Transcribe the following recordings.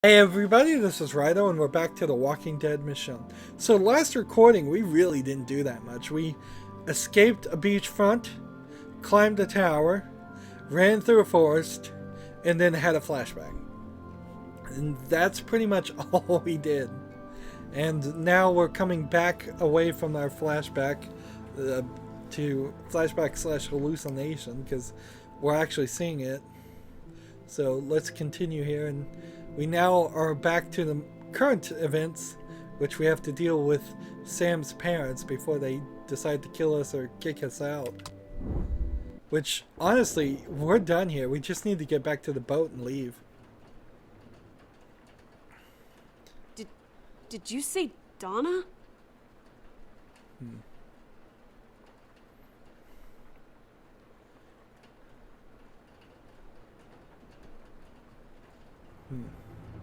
Hey everybody, this is Rydo and we're back to the Walking Dead mission. So last recording we really didn't do that much. We escaped a beachfront, climbed a tower, ran through a forest, and then had a flashback. And that's pretty much all we did. And now we're coming back away from our flashback to flashback slash hallucination because we're actually seeing it. So let's continue here, and we now are back to the current events, which we have to deal with Sam's parents before they decide to kill us or kick us out. Which, honestly, we're done here. We just need to get back to the boat and leave. Did you say Donna?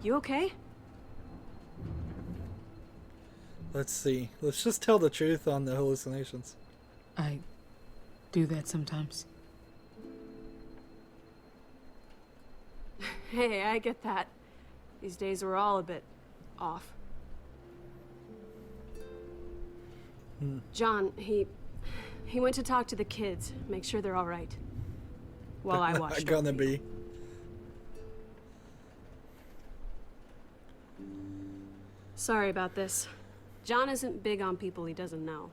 You okay? Let's see. Let's just tell the truth on the hallucinations. I do that sometimes. Hey, I get that. These days we're all a bit off. John, he went to talk to the kids, make sure they're all right. While I watched. Gonna be. Sorry about this. John isn't big on people he doesn't know.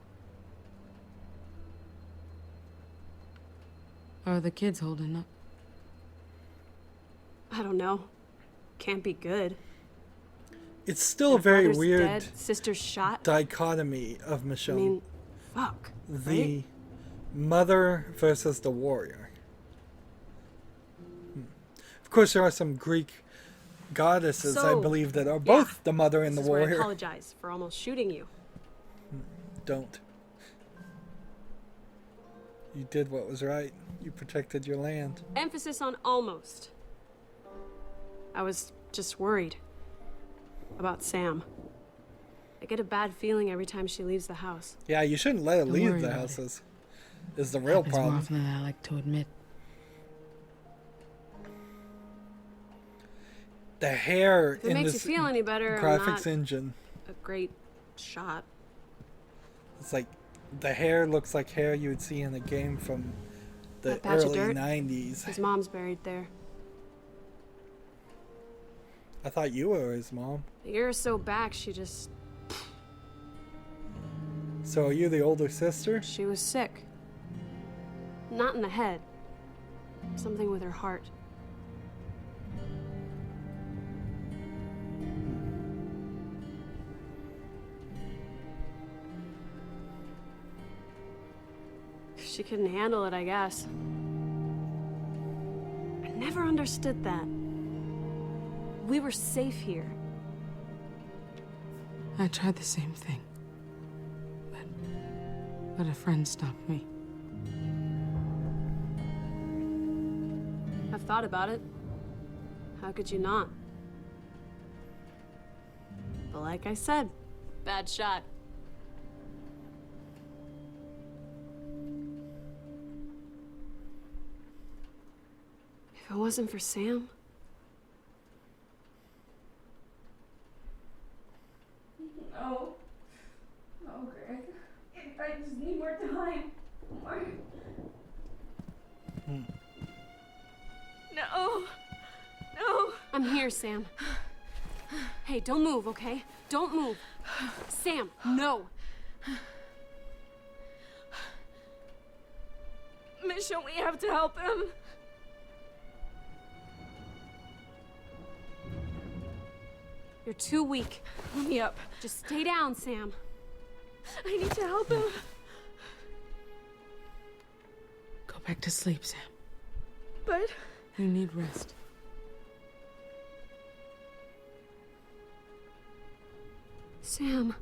Are the kids holding up? I don't know. Can't be good. It's still a very Brother's weird dead, sister's shot. dichotomy of Michonne. I mean, fuck. The right? mother versus the warrior. Of course, there are some Greek goddesses, I believe, that are both the mother and the This is where warrior. I apologize for almost shooting you. Don't. You did what was right. You protected your land. Emphasis on almost. I was just worried about Sam. I get a bad feeling every time she leaves the house. Yeah, you shouldn't let her Don't leave worry the about house it. is the real Happens more problem. often than I like to admit. The hair If it in makes you this feel any better, I'm graphics not engine, a great shot. it's like the hair looks like hair you would see in a game from the That patch of early dirt? 90s. His mom's buried there. I thought you were his mom. A year or so back, she So are you the older sister? was sick. Not in the head. Something with her heart. She couldn't handle it, I guess. I never understood that. We were safe here. I tried the same thing. But a friend stopped me. I've thought about it. How could you not? But like I said, bad shot. If it wasn't for Sam... No. No, Greg. I just need more time. More. No. No. I'm here, Sam. Hey, don't move, okay? Don't move. Sam, no. Michonne, we have to help him. You're too weak. Let me up. Just stay down, Sam. I need to help him. Go back to sleep, Sam. But You need rest. Sam.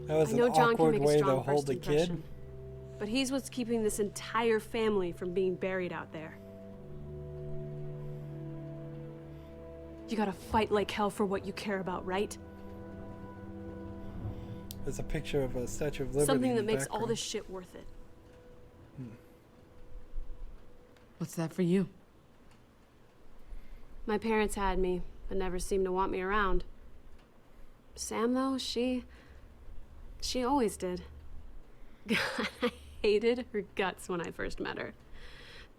That was I an know John can awkward make a way to strong hold first a impression, kid. but he's what's keeping this entire family from being buried out there. You gotta fight like hell for what you care about, right? There's a picture of a Statue of Liberty. Something in that the makes all background. this shit worth it. What's that for you? My parents had me, but never seemed to want me around. Sam, though, she always did. God, I hated her guts when I first met her.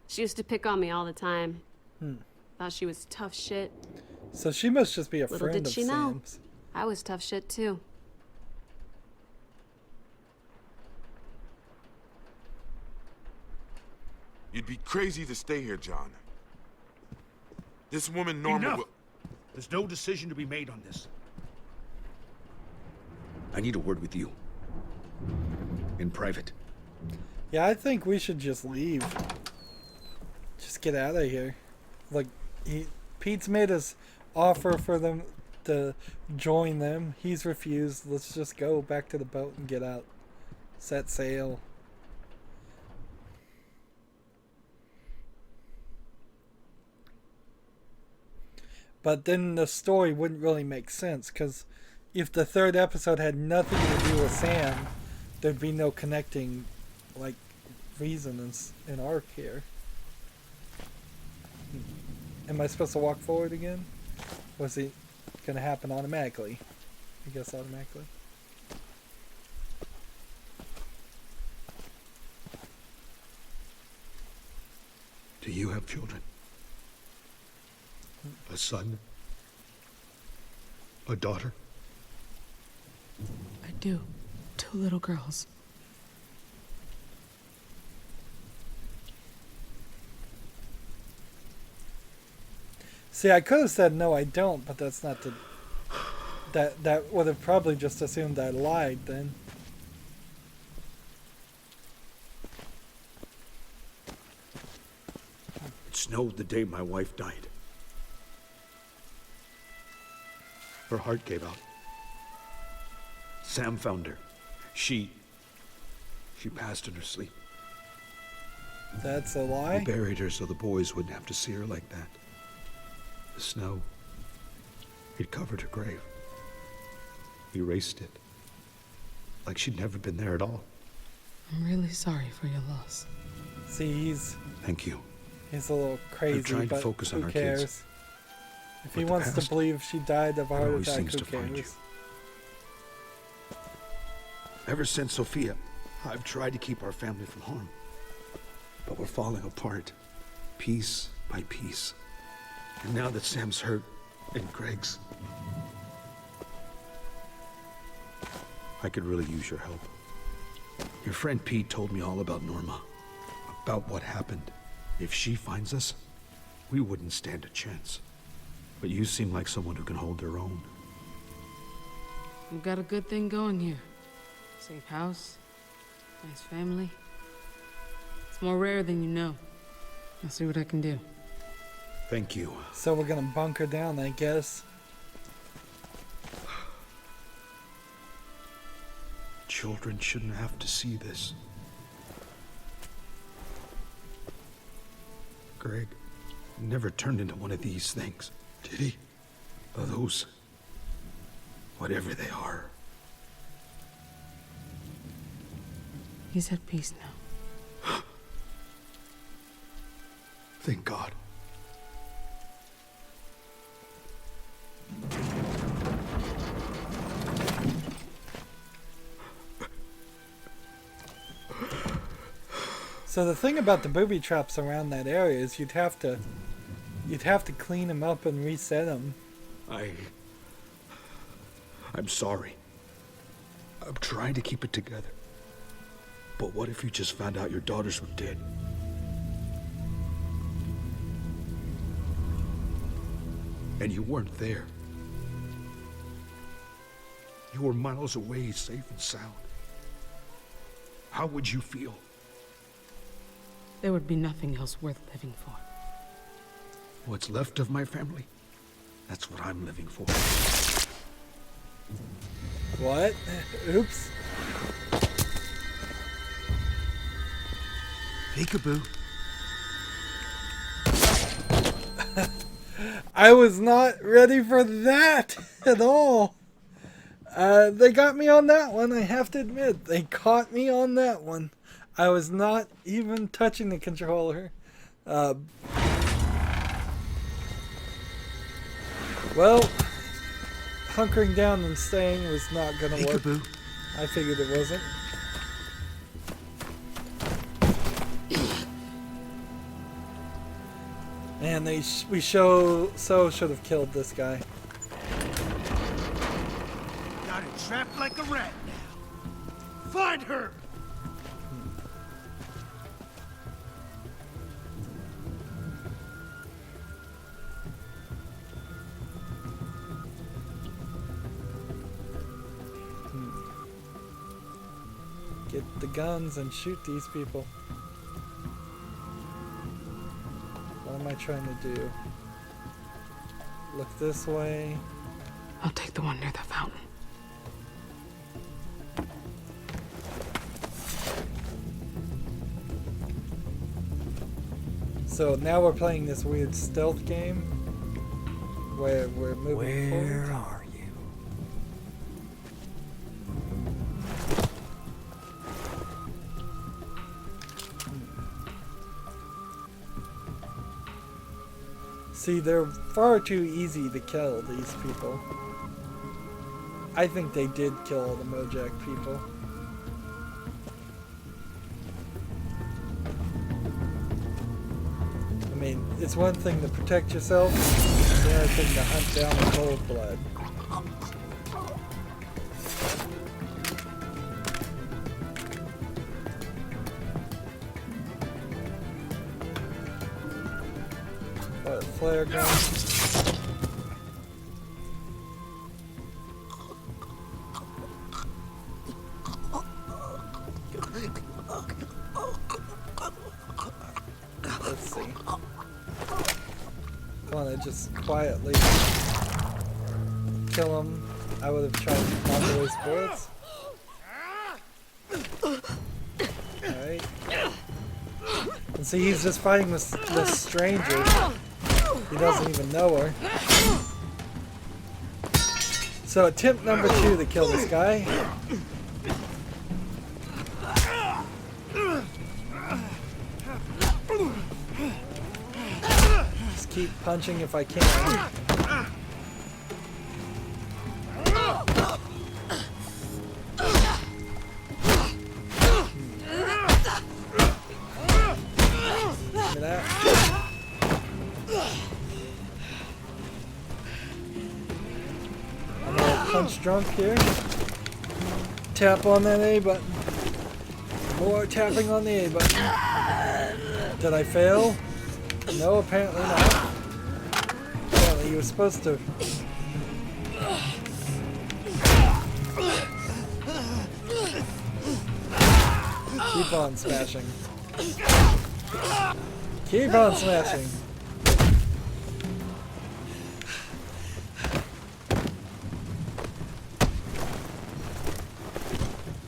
She used to pick on me all the time. Thought she was tough shit. So she must just be a Little friend did of she know. Sam's. I was tough shit, too. You'd be crazy to stay here, John. This woman Norma Enough! will... There's no decision to be made on this. I need a word with you. In private. Yeah, I think we should just leave. Just get out of here. Like, Pete's made his offer for them to join them. He's refused. Let's just go back to the boat and get out. Set sail. But then the story wouldn't really make sense, because if the third episode had nothing to do with Sam, there'd be no connecting, like, reason in arc here. Am I supposed to walk forward again? Was it going to happen automatically? I guess automatically. Do you have children? A son? A daughter? I do. 2 little girls. See, I could have said no, I don't, but that's not the... That would have probably just assumed I lied then. It snowed the day my wife died. Her heart gave out. Sam found her. She passed in her sleep. That's a We lie? buried her so the boys wouldn't have to see her like that. The snow, it covered her grave. Erased it. Like she'd never been there at all. I'm really sorry for your loss. See, he's Thank you. a little crazy, trying to but focus on who our cares? kids. If he But the wants to past believe she died of a heart always attack, seems who to find you. cares? Ever since Sophia, I've tried to keep our family from harm. But we're falling apart, piece by piece. And now that Sam's hurt, and Greg's, I could really use your help. Your friend Pete told me all about Norma, about what happened. If she finds us, we wouldn't stand a chance. But you seem like someone who can hold their own. We've got a good thing going here. Safe house, nice family. It's more rare than you know. I'll see what I can do. Thank you. So we're gonna bunker down, I guess. Children shouldn't have to see this. Greg never turned into one of these things, did he? Or those, whatever they are. He's at peace now. Thank God. So the thing about the booby traps around that area is you'd have to clean them up and reset them. I'm sorry. I'm trying to keep it together. But what if you just found out your daughters were dead? And you weren't there. You were miles away, safe and sound. How would you feel? There would be nothing else worth living for. What's left of my family? That's what I'm living for. What? Oops. Peekaboo. I was not ready for that at all. They got me on that one, I have to admit. They caught me on that one. I was not even touching the controller. Well, hunkering down and staying was not going to work. Peekaboo. I figured it wasn't. Man, we should have killed this guy. Got it trapped like a rat now. Find her! Get the guns and shoot these people. What am I trying to do? Look this way. I'll take the one near the fountain. So now we're playing this weird stealth game where we're moving forward. Where are you? See, they're far too easy to kill, these people. I think they did kill all the Mojack people. I mean, it's one thing to protect yourself, it's another thing to hunt down in cold blood. What, flare gun? Let's see. Come on, just quietly kill him. I would have tried to knock away his bullets. Alright. And see, he's just fighting this stranger. He doesn't even know her. So attempt number 2 to kill this guy. Just keep punching if I can. Give me that. I'm gonna punch drunk here. Tap on that A button. More tapping on the A button. Did I fail? No, apparently not. Apparently you were supposed to. Keep on smashing. Keep on smashing.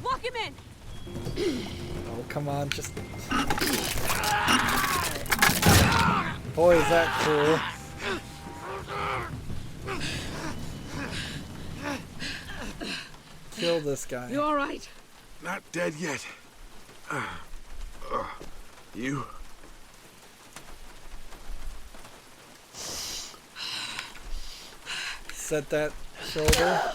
Lock him in! Oh, come on, just... Boy, is that cool. Kill this guy. You all right? Not dead yet. You? Set that shoulder.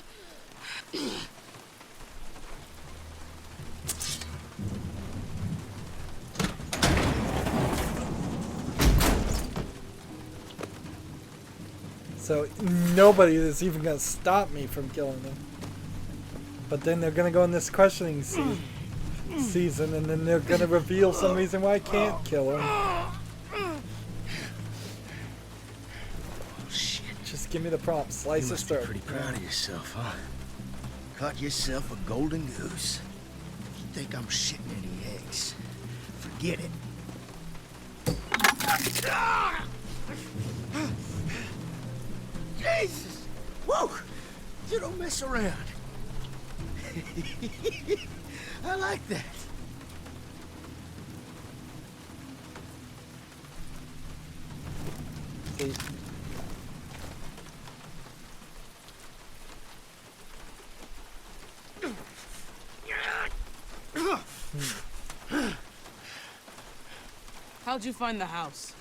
So nobody is even going to stop me from killing them. But then they're going to go in this questioning season, and then they're going to reveal some reason why I can't kill him. Shit. Just give me the prompt. Slice You his must be throat. pretty proud of yourself, huh? Caught yourself a golden goose. You think I'm shitting any eggs? Forget it. Jesus! Whoa! You don't mess around. I like that. See, how'd you find the house?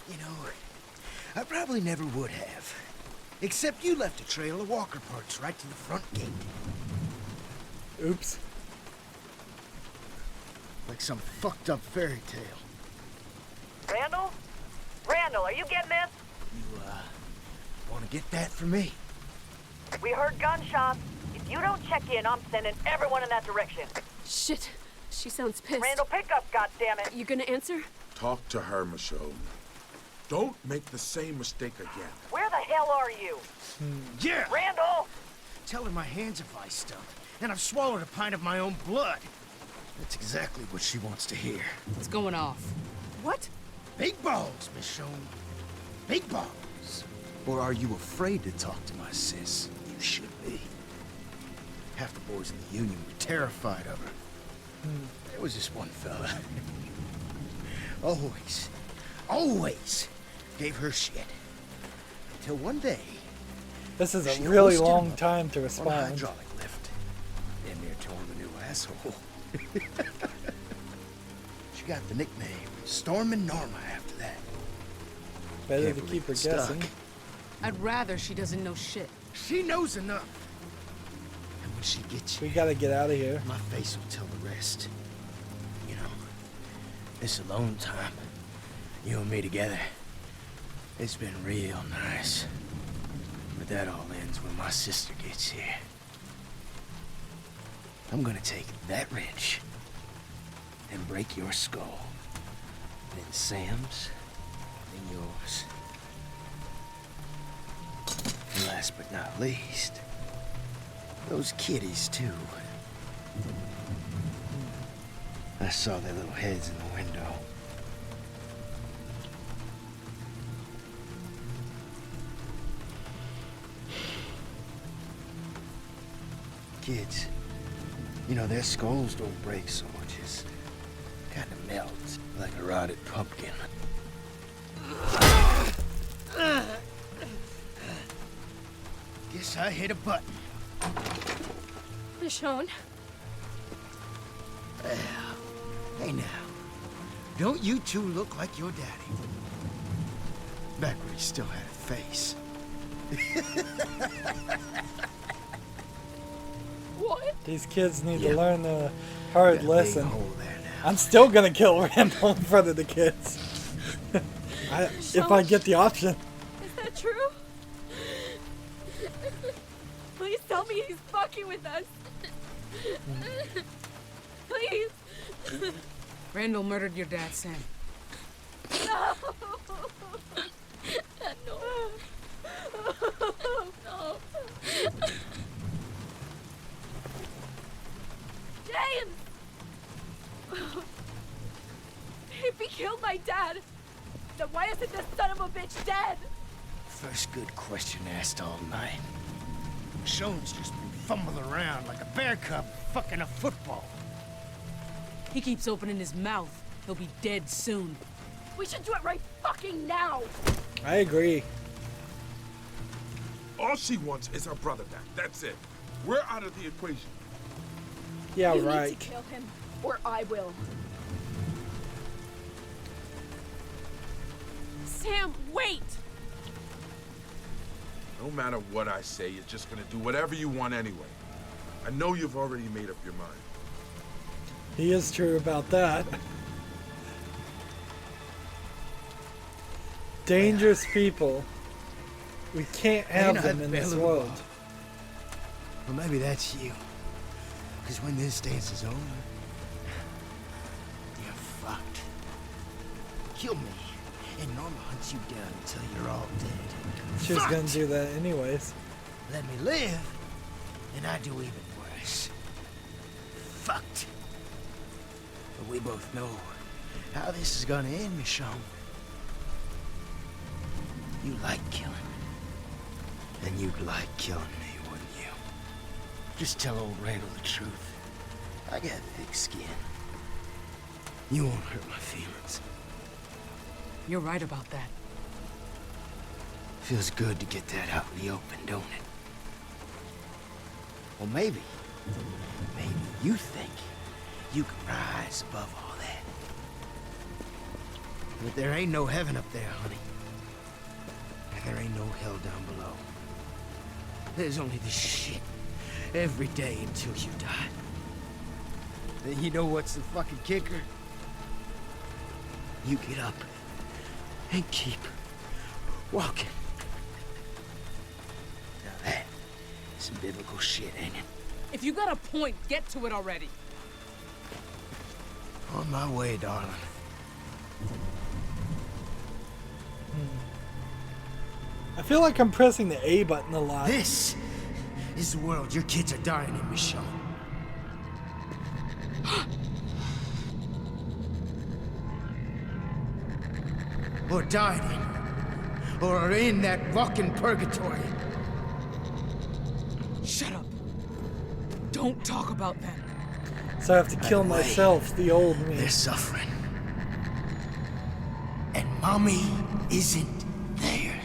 You know, I probably never would have. Except you left a trail of walker parts right to the front gate. Oops. Like some fucked up fairy tale. Randall? Randall, are you getting this? You, wanna get that for me? We heard gunshots. If you don't check in, I'm sending everyone in that direction. Shit. She sounds pissed. Randall, pick up, goddammit. You gonna answer? Talk to her, Michonne. Don't make the same mistake again. Where the hell are you? Yeah! Randall! Tell her my hands are iced up, and I've swallowed a pint of my own blood. That's exactly what she wants to hear. It's going off. What? Big balls, Michonne. Big balls. Or are you afraid to talk to my sis? You should be. Half the boys in the Union were terrified of her. There was this one fella. always gave her shit. Until one day, This is she a really hoisted long him up time to on a respond. hydraulic lift. Damn near tore him a new asshole. She got the nickname Stormin' Norma after that. Better Can't to believe keep her it stuck. guessing. I'd rather she doesn't know shit. She knows enough. And when she gets We you, gotta get out of here. my face will tell the rest. You know, this alone time, you and me together, it's been real nice. But that all ends when my sister gets here. I'm gonna take that wrench and break your skull. Then Sam's, then yours. And last but not least, those kitties too. I saw their little heads in the window. Kids, you know, their skulls don't break so much as kind of melt like a rotted pumpkin. Guess I hit a button. Michonne, Hey now, don't you two look like your daddy? Back when he still had a face. what? These kids need Yeah. to learn a hard Got a big lesson. hole there now. I'm still gonna kill Randall in front of the kids. If I get the option. Is that true? Please tell me he's fucking with us. Please. Randall murdered your dad, Sam. No. No. No. James! If he killed my dad, then why isn't this son of a bitch dead? First good question asked all night. Michonne's just been fumbling around like a bear cub fucking a football. He keeps opening his mouth. He'll be dead soon. We should do it right fucking now. I agree. All she wants is her brother back. That's it. We're out of the equation. Yeah, You right. need to kill him, or I will. Sam, wait! No matter what I say, you're just gonna do whatever you want anyway. I know you've already made up your mind. He is true about that. Dangerous people. We can't have Ain't them I in this available? world. Well, maybe that's you. Because when this dance is over, you're fucked. Kill me, and Norma hunts you down until you're all dead. She was gonna Fucked. do that anyways. Let me live, and I do even worse. Fucked. But we both know how this is gonna end, Michonne. You like killing. And you'd like killing me, wouldn't you? Just tell old Randall the truth. I got thick skin. You won't hurt my feelings. You're right about that. Feels good to get that out in the open, don't it? Well, maybe you think you can rise above all that. But there ain't no heaven up there, honey. And there ain't no hell down below. There's only this shit every day until you die. And you know what's the fucking kicker? You get up and keep walking. Now that is some biblical shit, ain't it? If you got a point, get to it already. On my way, darling. I feel like I'm pressing the A button a lot. This is the world your kids are dying in, Michonne. Or died in. Or are in that fucking purgatory. Shut up. Don't talk about them. So I have to kill myself, the old me. They're suffering. And Mommy isn't there.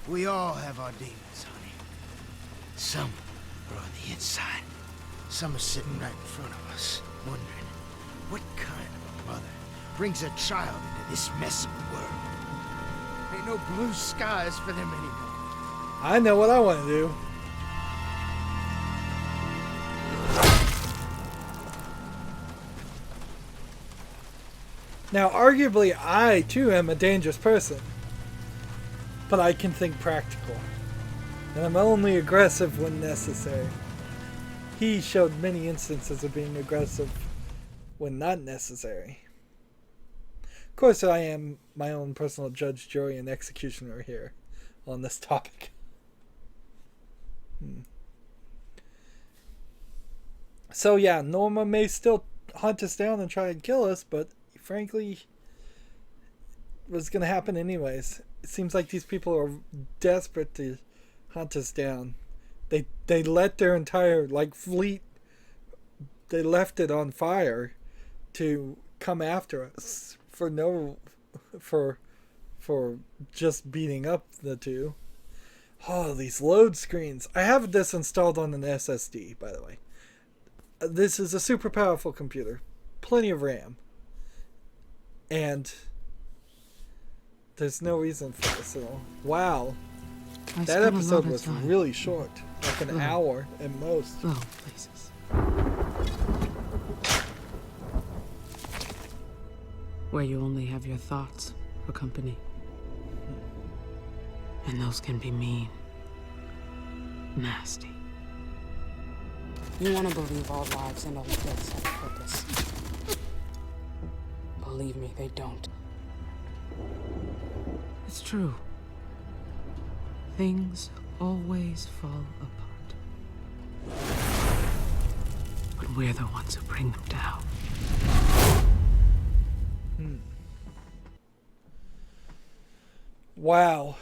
We all have our demons, honey. Some are on the inside. Some are sitting right in front of us, wondering what kind of a mother brings a child into this mess of a world. Ain't no blue skies for them anymore. I know what I want to do. Now, arguably, I too am a dangerous person, but I can think practical, and I'm only aggressive when necessary. He showed many instances of being aggressive when not necessary. Of course, I am my own personal judge, jury, and executioner here on this topic. So yeah, Norma may still hunt us down and try and kill us, but frankly, what's going to happen anyways? It seems like these people are desperate to hunt us down. They let their entire fleet, they left it on fire to come after us for just beating up the two. Oh, these load screens. I have this installed on an SSD, by the way. This is a super powerful computer. Plenty of RAM. And there's no reason for this at all. Wow. That episode was really short. Like an hour at most. Oh, places. Where you only have your thoughts for company. And those can be mean. Nasty. You want to believe all lives and all deaths have a purpose. Believe me, they don't. It's true. Things always fall apart. But we're the ones who bring them down. Wow.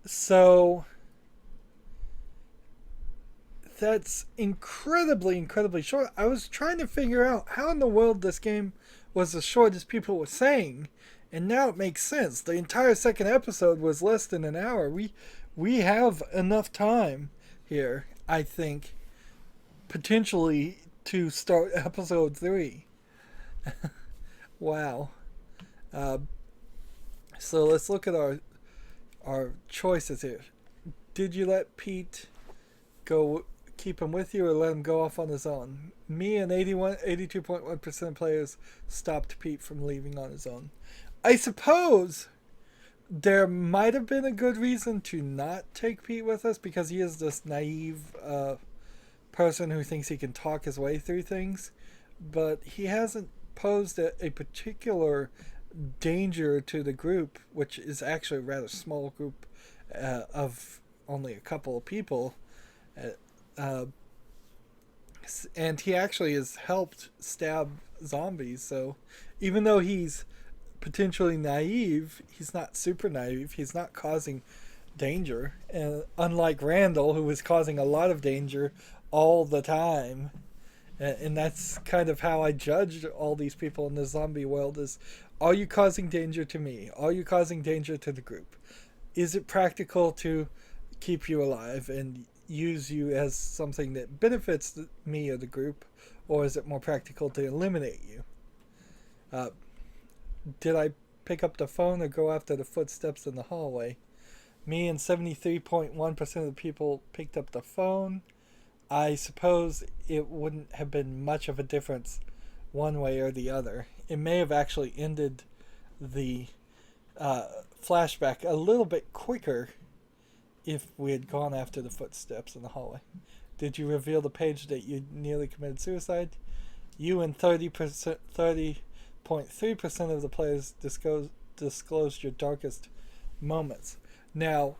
So that's incredibly short. I was trying to figure out how in the world this game was as short as people were saying, and now it makes sense. The entire second episode was less than an hour. We have enough time here, I think, potentially to start episode 3. Wow. So let's look at our choices here. Did you let Pete go, keep him with you, or let him go off on his own? Me and 82.1% of players stopped Pete from leaving on his own. I suppose there might have been a good reason to not take Pete with us, because he is this naive person who thinks he can talk his way through things, but he hasn't posed a particular danger to the group, which is actually a rather small group of only a couple of people, and he actually has helped stab zombies. So even though he's potentially naive, he's not super naive. He's not causing danger, and unlike Randall, who was causing a lot of danger all the time. And that's kind of how I judged all these people in the zombie world is, are you causing danger to me? Are you causing danger to the group? Is it practical to keep you alive? And use you as something that benefits me or the group, or is it more practical to eliminate you? Did I pick up the phone or go after the footsteps in the hallway? Me and 73.1% of the people picked up the phone. I suppose it wouldn't have been much of a difference one way or the other. It may have actually ended the flashback a little bit quicker if we had gone after the footsteps in the hallway. Did you reveal the page that you nearly committed suicide? You and 30.3% of the players disclosed your darkest moments. Now,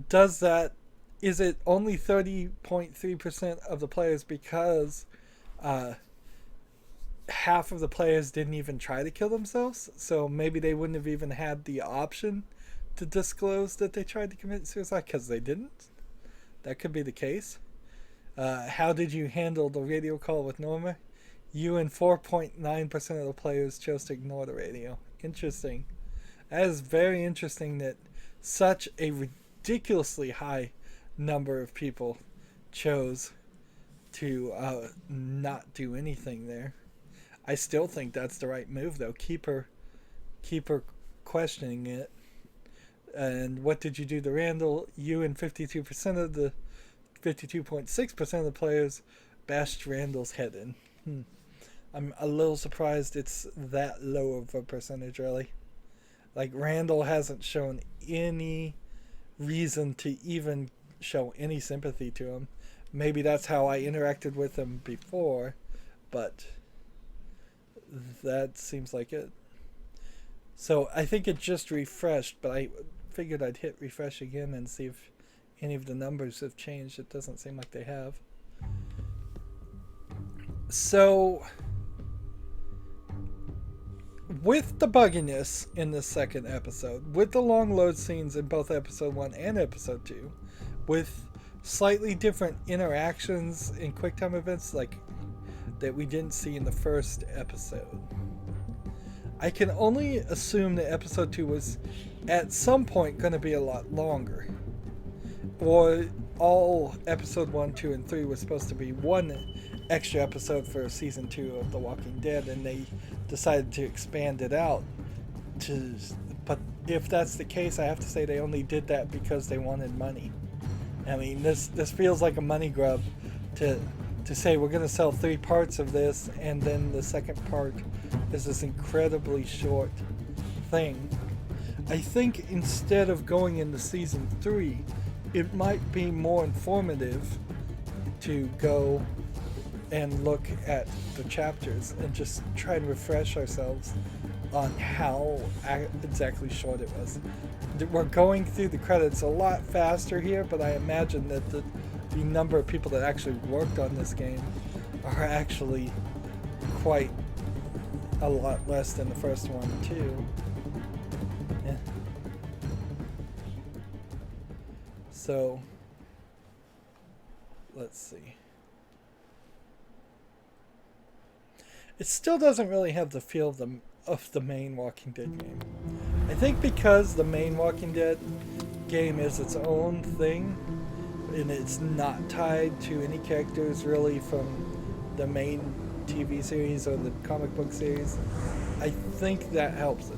is it only 30.3% of the players because half of the players didn't even try to kill themselves? So maybe they wouldn't have even had the option to disclose that they tried to commit suicide because they didn't? That could be the case. How did you handle the radio call with Norma? You and 4.9% of the players chose to ignore the radio. Interesting. That is very interesting that such a ridiculously high number of people chose to not do anything there. I still think that's the right move, though. Keep her questioning it. And what did you do to Randall? You and 52% of the 52.6% of the players bashed Randall's head in. I'm a little surprised it's that low of a percentage, really. Like, Randall hasn't shown any reason to even show any sympathy to him. Maybe that's how I interacted with him before, but that seems like it. So I think it just refreshed, but I figured I'd hit refresh again and see if any of the numbers have changed. It doesn't seem like they have. So with the bugginess in the second episode, with the long load scenes in both episode 1 and episode 2, with slightly different interactions in QuickTime events like that we didn't see in the first episode, I can only assume that episode 2 was at some point going to be a lot longer. Or all episode 1, 2, and 3 was supposed to be one extra episode for season 2 of The Walking Dead, and they decided to expand it out. But if that's the case, I have to say they only did that because they wanted money. I mean, this feels like a money grub to say we're going to sell 3 parts of this, and then the second part is this incredibly short thing. I think instead of going into season 3, it might be more informative to go and look at the chapters and just try and refresh ourselves on how exactly short it was. We're going through the credits a lot faster here, but I imagine that the number of people that actually worked on this game are actually quite a lot less than the first one too. Yeah. So let's see. It still doesn't really have the feel of the main Walking Dead game. I think because the main Walking Dead game is its own thing, and it's not tied to any characters really from the main TV series or the comic book series, I think that helps it.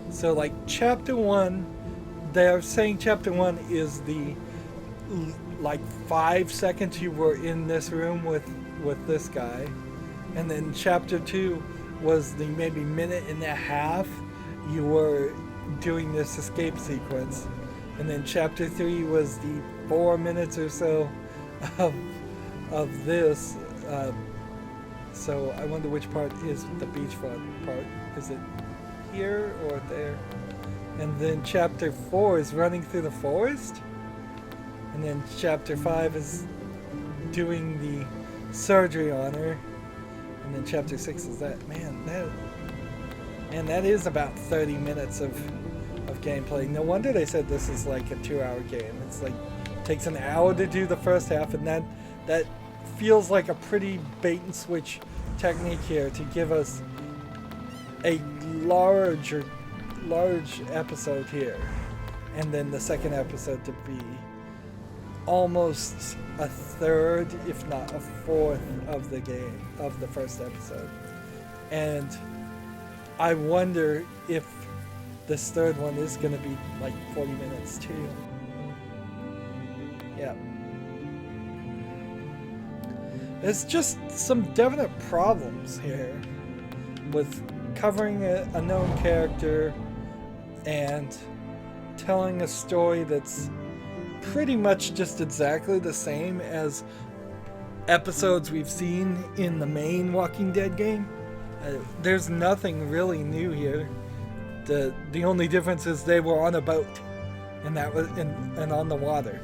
So like chapter 1, they're saying chapter 1 is the like 5 seconds you were in this room with this guy, and then chapter 2 was the maybe minute and a half you were doing this escape sequence, and then chapter 3 was the 4 minutes or so of this. So I wonder which part is the beachfront part. Is it here or there? And then chapter 4 is running through the forest, and then chapter 5 is doing the surgery on her, and then chapter 6 is that. That is about 30 minutes of gameplay. No wonder they said this is like a 2-hour game. It's like takes an hour to do the first half, and that feels like a pretty bait and switch technique here to give us a large episode here, and then the second episode to be almost a third, if not a fourth, of the game, of the first episode. And I wonder if this third one is going to be like 40 minutes too. Yeah. There's just some definite problems here with covering a known character and telling a story that's pretty much just exactly the same as episodes we've seen in the main Walking Dead game. There's nothing really new here. The only difference is they were on a boat, and that was and on the water.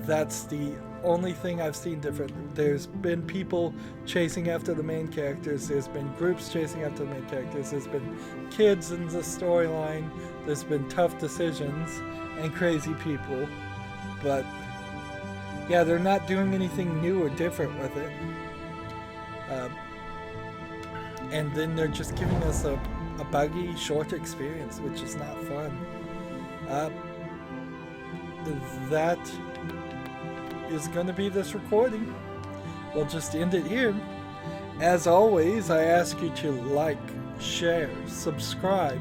That's the only thing I've seen different. There's been people chasing after the main characters. There's been groups chasing after the main characters. There's been kids in the storyline. There's been tough decisions and crazy people. But yeah, they're not doing anything new or different with it. And then they're just giving us a buggy, short experience, which is not fun. That is going to be this recording. We'll just end it here. As always, I ask you to like, share, subscribe,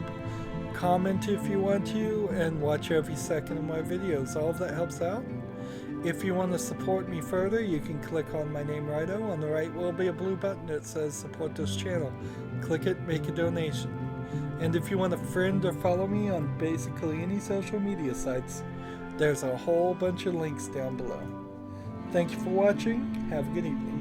comment if you want to, and watch every second of my videos. All of that helps out. If you want to support me further, you can click on my name, Rydo. On the right will be a blue button that says support this channel. Click it, make a donation. And if you want to friend or follow me on basically any social media sites, there's a whole bunch of links down below. Thank you for watching. Have a good evening.